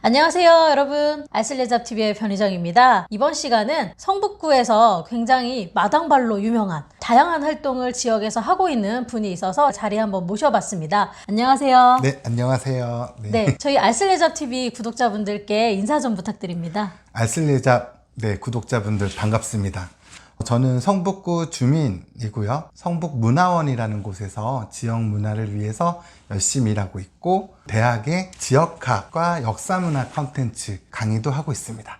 안녕하세요 여러분, 알쓸레잡TV의 변희정입니다. 이번 시간은 성북구에서 굉장히 마당발로 유명한 다양한 활동을 지역에서 하고 있는 분이 있어서 자리에 한번 모셔봤습니다. 안녕하세요. 네, 안녕하세요. 네, 저희 알쓸레잡TV 구독자분들께 인사 좀 부탁드립니다. 알쓸레잡 구독자분들 반갑습니다. 저는 성북구 주민이고요. 성북문화원이라는 곳에서 지역 문화를 위해서 열심히 일하고 있고, 대학의 지역학과 역사문화 콘텐츠 강의도 하고 있습니다.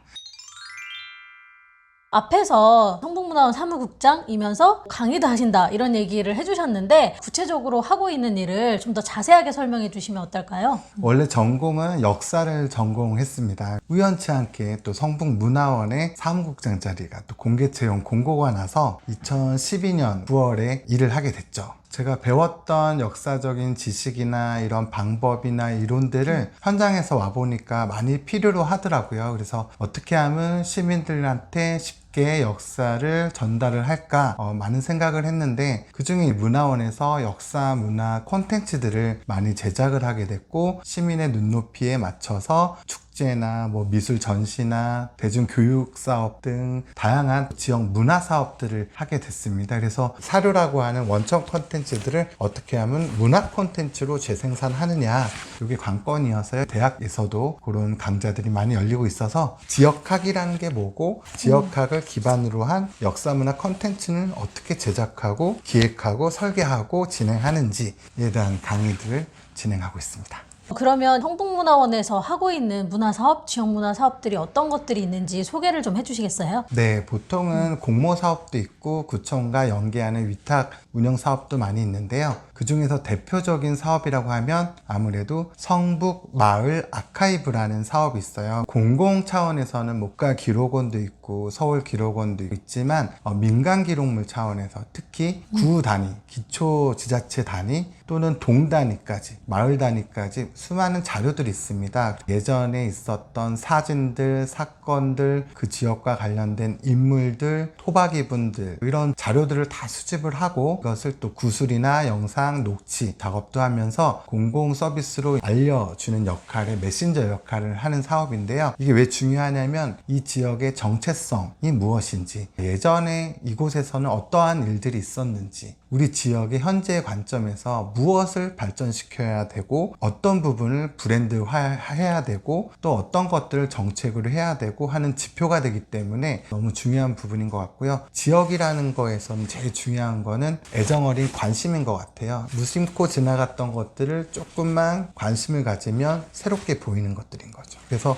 앞에서 성북문화원 사무국장이면서 강의도 하신다 이런 얘기를 해주셨는데, 구체적으로 하고 있는 일을 좀 더 자세하게 설명해 주시면 어떨까요? 원래 전공은 역사를 전공했습니다. 우연치 않게 또 성북문화원의 사무국장 자리가 또 공개 채용 공고가 나서 2012년 9월에 일을 하게 됐죠. 제가 배웠던 역사적인 지식이나 이런 방법이나 이론들을 현장에서 와보니까 많이 필요로 하더라고요. 그래서 어떻게 하면 시민들한테 쉽게 역사를 전달을 할까 많은 생각을 했는데, 그중에 문화원에서 역사 문화 콘텐츠들을 많이 제작을 하게 됐고, 시민의 눈높이에 맞춰서 축제나 미술 전시나 대중교육 사업 등 다양한 지역 문화 사업들을 하게 됐습니다. 그래서 사료라고 하는 원천 콘텐츠들을 어떻게 하면 문화 콘텐츠로 재생산하느냐, 이게 관건이어서요. 대학에서도 그런 강좌들이 많이 열리고 있어서 지역학이라는 게 뭐고, 지역학을 기반으로 한 역사 문화 콘텐츠는 어떻게 제작하고 기획하고 설계하고 진행하는지에 대한 강의들을 진행하고 있습니다. 그러면 성북문화원에서 하고 있는 문화사업, 지역문화사업들이 어떤 것들이 있는지 소개를 좀 해주시겠어요? 네, 보통은 공모사업도 있고 구청과 연계하는 위탁 운영사업도 많이 있는데요. 그 중에서 대표적인 사업이라고 하면 아무래도 성북 마을 아카이브라는 사업이 있어요. 공공 차원에서는 목가 기록원도 있고 서울 기록원도 있지만 민간 기록물 차원에서 특히 구 단위, 기초 지자체 단위 또는 동 단위까지, 마을 단위까지 수많은 자료들이 있습니다. 예전에 있었던 사진들, 사건들, 그 지역과 관련된 인물들, 토박이분들, 이런 자료들을 다 수집을 하고 이것을 또 구술이나 영상, 녹취 작업도 하면서 공공 서비스로 알려주는 역할의 메신저 역할을 하는 사업인데요. 이게 왜 중요하냐면 이 지역의 정체성이 무엇인지, 예전에 이곳에서는 어떠한 일들이 있었는지, 우리 지역의 현재의 관점에서 무엇을 발전시켜야 되고 어떤 부분을 브랜드화해야 되고 또 어떤 것들을 정책으로 해야 되고 하는 지표가 되기 때문에 너무 중요한 부분인 것 같고요. 지역이라는 거에서는 제일 중요한 거는 애정어린 관심인 것 같아요. 무심코 지나갔던 것들을 조금만 관심을 가지면 새롭게 보이는 것들인 거죠. 그래서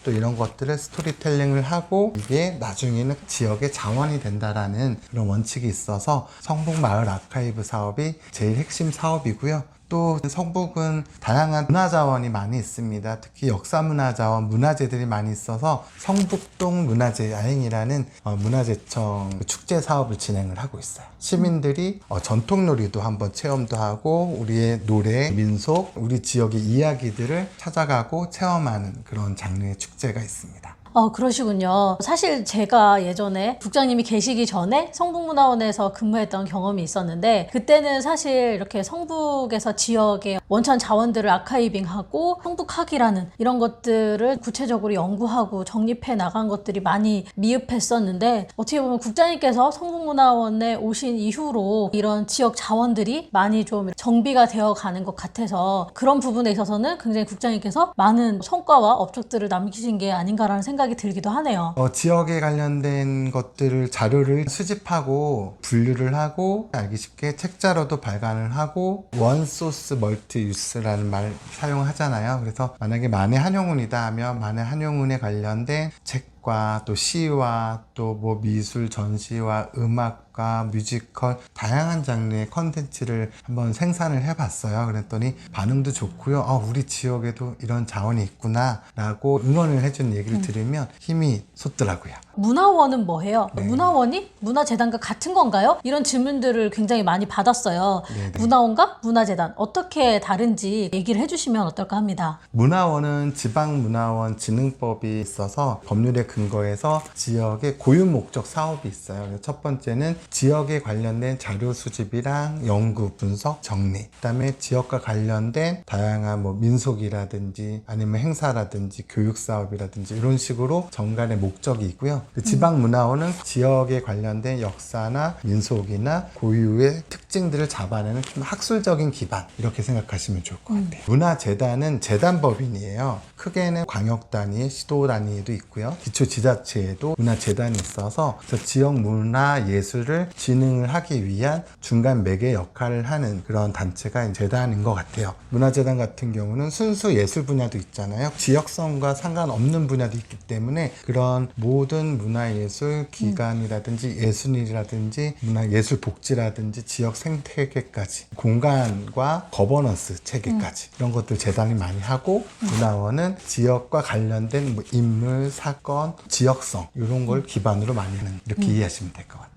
또 이런 것들을 스토리텔링을 하고 이게 나중에는 지역의 자원이 된다라는 그런 원칙이 있어서 성북마을 아카이브 사업이 제일 핵심 사업이고요. 또 성북은 다양한 문화자원이 많이 있습니다. 특히 역사문화자원, 문화재들이 많이 있어서 성북동 문화재 야행이라는 문화재청 축제 사업을 진행을 하고 있어요. 시민들이 전통놀이도 한번 체험도 하고 우리의 노래, 민속, 우리 지역의 이야기들을 찾아가고 체험하는 그런 장르의 축제가 있습니다. 그러시군요. 사실 제가 예전에 국장님이 계시기 전에 성북문화원에서 근무했던 경험이 있었는데, 그때는 사실 이렇게 성북에서 지역의 원천 자원들을 아카이빙하고 성북학이라는 이런 것들을 구체적으로 연구하고 정립해 나간 것들이 많이 미흡했었는데, 어떻게 보면 국장님께서 성북문화원에 오신 이후로 이런 지역 자원들이 많이 좀 정비가 되어 가는 것 같아서 그런 부분에 있어서는 굉장히 국장님께서 많은 성과와 업적들을 남기신 게 아닌가라는 생각이 들기도 하네요. 지역에 관련된 것들을 자료를 수집하고 분류를 하고 알기 쉽게 책자로도 발간을 하고 원소스 멀티 유스라는 말 사용하잖아요. 그래서 만약에 만해 한용운이다 하면 만해 한용운에 관련된 책과 또 시와 또 미술 전시와 음악과 뮤지컬 다양한 장르의 컨텐츠를 한번 생산을 해봤어요. 그랬더니 반응도 좋고요. 우리 지역에도 이런 자원이 있구나 라고 응원을 해준 얘기를 들으면 힘이 솟더라고요. 문화원은 뭐예요? 네. 문화원이 문화재단과 같은 건가요? 이런 질문들을 굉장히 많이 받았어요. 네네. 문화원과 문화재단 어떻게 다른지 얘기를 해주시면 어떨까 합니다. 문화원은 지방문화원 진흥법이 있어서 법률에 근거해서 지역의 고유 목적 사업이 있어요. 그래서 첫 번째는 지역에 관련된 자료 수집이랑 연구, 분석, 정리. 그다음에 지역과 관련된 다양한 뭐 민속이라든지 아니면 행사라든지 교육 사업이라든지 이런 식으로 정관의 목적이 있고요. 그 지방문화원은 지역에 관련된 역사나 민속이나 고유의 특징들을 잡아내는 좀 학술적인 기반 이렇게 생각하시면 좋을 것 같아요. 문화재단은 재단법인이에요. 크게는 광역 단위, 시도 단위도 있고요. 기초지자체에도 문화재단이 있어서 지역 문화 예술을 진흥을 하기 위한 중간 매개 역할을 하는 그런 단체가 재단인 것 같아요. 문화재단 같은 경우는 순수 예술 분야도 있잖아요. 지역성과 상관없는 분야도 있기 때문에 그런 모든 문화예술 기관이라든지 예술인이라든지 문화예술복지라든지 지역 생태계까지 공간과 거버넌스 체계까지 이런 것들 재단이 많이 하고 문화원은 지역과 관련된 뭐 인물, 사건, 지역성 이런 걸 기반으로 많이 하는 이렇게 이해하시면 될 것 같아요.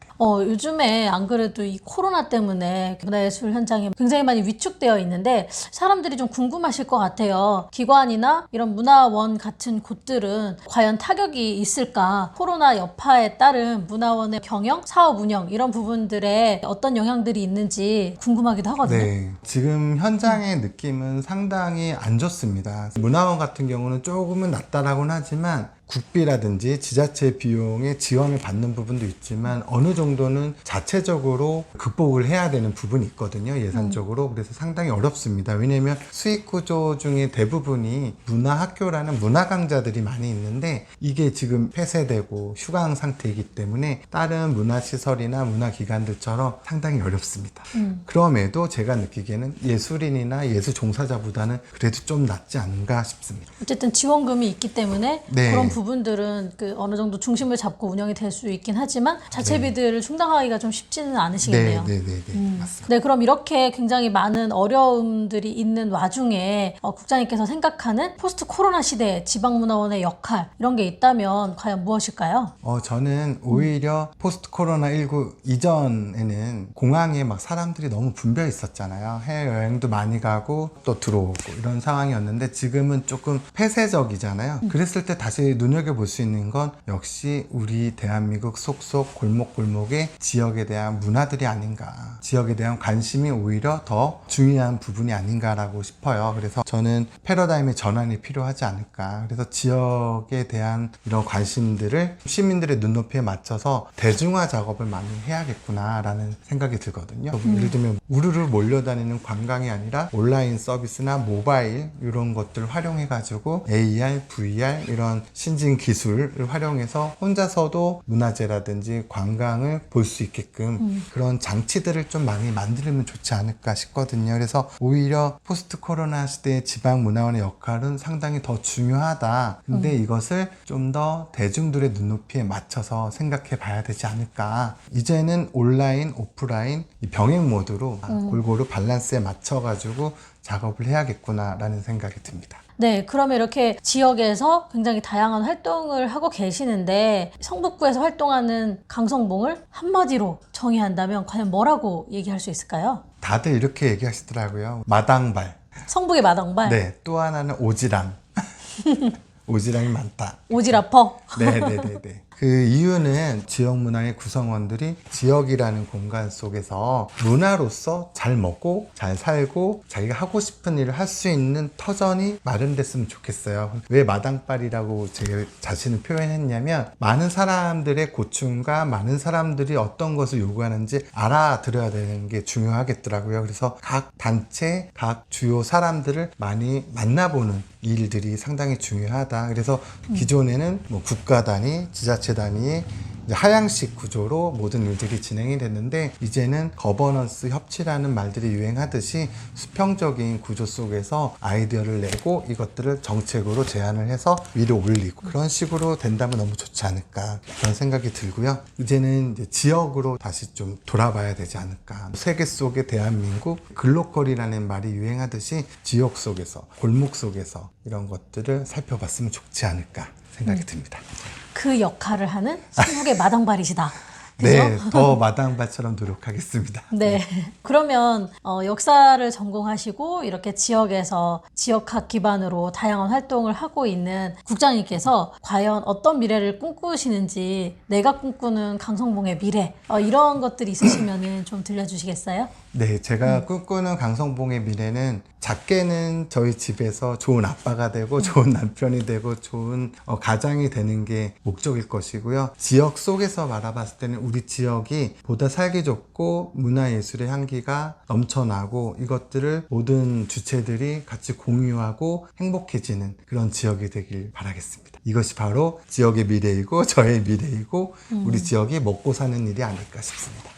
요즘에 안 그래도 이 코로나 때문에 문화예술 현장이 굉장히 많이 위축되어 있는데 사람들이 좀 궁금하실 것 같아요. 기관이나 이런 문화원 같은 곳들은 과연 타격이 있을까? 코로나 여파에 따른 문화원의 경영, 사업 운영 이런 부분들에 어떤 영향들이 있는지 궁금하기도 하거든요. 네, 지금 현장의 느낌은 상당히 안 좋습니다. 문화원 같은 경우는 조금은 낫다라고는 하지만 국비라든지 지자체 비용의 지원을 받는 부분도 있지만 어느 정도는 자체적으로 극복을 해야 되는 부분이 있거든요. 예산적으로. 그래서 상당히 어렵습니다. 왜냐하면 수익 구조 중에 대부분이 문화학교라는 문화 강좌들이 많이 있는데 이게 지금 폐쇄되고 휴강 상태이기 때문에 다른 문화시설이나 문화기관들처럼 상당히 어렵습니다. 그럼에도 제가 느끼기에는 예술인이나 예술 종사자보다는 그래도 좀 낫지 않은가 싶습니다. 어쨌든 지원금이 있기 때문에 네. 그런 부분들은 그 어느 정도 중심을 잡고 운영이 될 수 있긴 하지만 자체비들을 충당하기가 좀 쉽지는 않으시겠네요. 네, 맞습니다. 네, 그럼 이렇게 굉장히 많은 어려움들이 있는 와중에 국장님께서 생각하는 포스트 코로나 시대의 지방문화원의 역할 이런 게 있다면 과연 무엇일까요? 저는 오히려 포스트 코로나19 이전에는 공항에 막 사람들이 너무 붐벼 있었잖아요. 해외여행도 많이 가고 또 들어오고 이런 상황이었는데 지금은 조금 폐쇄적이잖아요. 그랬을 때 다시 눈여겨볼 수 있는 건 역시 우리 대한민국 속속 골목골목의 지역에 대한 문화들이 아닌가. 지역에 대한 관심이 오히려 더 중요한 부분이 아닌가라고 싶어요. 그래서 저는 패러다임의 전환이 필요하지 않을까. 그래서 지역에 대한 이런 관심들을 시민들의 눈높이에 맞춰서 대중화 작업을 많이 해야겠구나라는 생각이 들거든요. 예를 들면 우르르 몰려다니는 관광이 아니라 온라인 서비스나 모바일 이런 것들을 활용해가지고 AR, VR 이런 신진 기술을 활용해서 혼자서도 문화재라든지 관광을 볼 수 있게끔 그런 장치들을 좀 많이 만들면 좋지 않을까 싶거든요. 그래서 오히려 포스트 코로나 시대의 지방문화원의 역할은 상당히 더 중요하다. 근데 이것을 좀 더 대중들의 눈높이에 맞춰서 생각해 봐야 되지 않을까. 이제는 온라인, 오프라인 이 병행 모드로 골고루 밸런스에 맞춰가지고 작업을 해야겠구나라는 생각이 듭니다. 네, 그러면 이렇게 지역에서 굉장히 다양한 활동을 하고 계시는데 성북구에서 활동하는 강성봉을 한마디로 정의한다면 과연 뭐라고 얘기할 수 있을까요? 다들 이렇게 얘기하시더라고요. 마당발. 성북의 마당발? 네, 또 하나는 오지랑. 오지랑이 많다. 오지라퍼? 네네네네. 그 이유는 지역 문화의 구성원들이 지역이라는 공간 속에서 문화로서 잘 먹고 잘 살고 자기가 하고 싶은 일을 할 수 있는 터전이 마련됐으면 좋겠어요. 왜 마당발이라고 제 자신을 표현했냐면 많은 사람들의 고충과 많은 사람들이 어떤 것을 요구하는지 알아들어야 되는 게 중요하겠더라고요. 그래서 각 단체, 각 주요 사람들을 많이 만나보는 일들이 상당히 중요하다. 그래서 기존에는 뭐 국가 단위, 지자체 단위의 하향식 구조로 모든 일들이 진행이 됐는데 이제는 거버넌스 협치라는 말들이 유행하듯이 수평적인 구조 속에서 아이디어를 내고 이것들을 정책으로 제안을 해서 위로 올리고 그런 식으로 된다면 너무 좋지 않을까 그런 생각이 들고요. 이제는 이제 지역으로 다시 좀 돌아봐야 되지 않을까. 세계 속의 대한민국 글로컬이라는 말이 유행하듯이 지역 속에서 골목 속에서 이런 것들을 살펴봤으면 좋지 않을까 생각이 듭니다. 그 역할을 하는 성북의 마당발이시다. 그죠? 네, 더 마당발처럼 노력하겠습니다. 네. 그러면 역사를 전공하시고 이렇게 지역에서 지역학 기반으로 다양한 활동을 하고 있는 국장님께서 과연 어떤 미래를 꿈꾸시는지 내가 꿈꾸는 강성봉의 미래 이런 것들이 있으시면은 좀 들려주시겠어요? 네, 제가 꿈꾸는 강성봉의 미래는 작게는 저희 집에서 좋은 아빠가 되고 좋은 남편이 되고 좋은 가장이 되는 게 목적일 것이고요. 지역 속에서 바라봤을 때는 우리 지역이 보다 살기 좋고 문화예술의 향기가 넘쳐나고 이것들을 모든 주체들이 같이 공유하고 행복해지는 그런 지역이 되길 바라겠습니다. 이것이 바로 지역의 미래이고 저의 미래이고 우리 지역이 먹고 사는 일이 아닐까 싶습니다.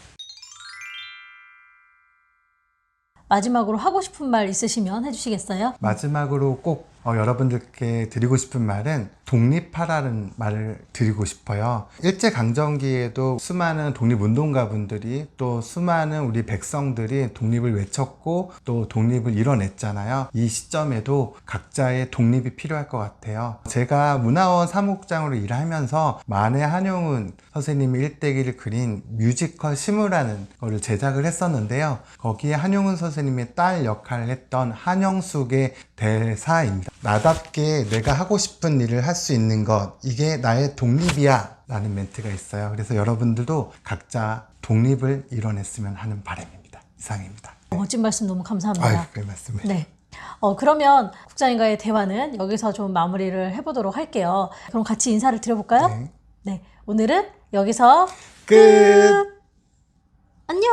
마지막으로 하고 싶은 말 있으시면 해주시겠어요? 마지막으로 꼭 여러분들께 드리고 싶은 말은 독립하라는 말을 드리고 싶어요. 일제강점기에도 수많은 독립운동가분들이 또 수많은 우리 백성들이 독립을 외쳤고 또 독립을 이뤄냈잖아요. 이 시점에도 각자의 독립이 필요할 것 같아요. 제가 문화원 사무국장으로 일하면서 만해 한용운 선생님이 일대기를 그린 뮤지컬 시무라는 거를 제작을 했었는데요. 거기에 한용운 선생님의 딸 역할을 했던 한영숙의 대사입니다. 나답게 내가 하고 싶은 일을 할 수 있는 것, 이게 나의 독립이야 라는 멘트가 있어요. 그래서 여러분들도 각자 독립을 이뤄냈으면 하는 바람입니다. 이상입니다. 멋진 말씀 너무 감사합니다. 아유, 별 말씀을. 네. 그러면 국장님과의 대화는 여기서 좀 마무리를 해보도록 할게요. 그럼 같이 인사를 드려볼까요? 네. 네. 오늘은 여기서 끝! 안녕!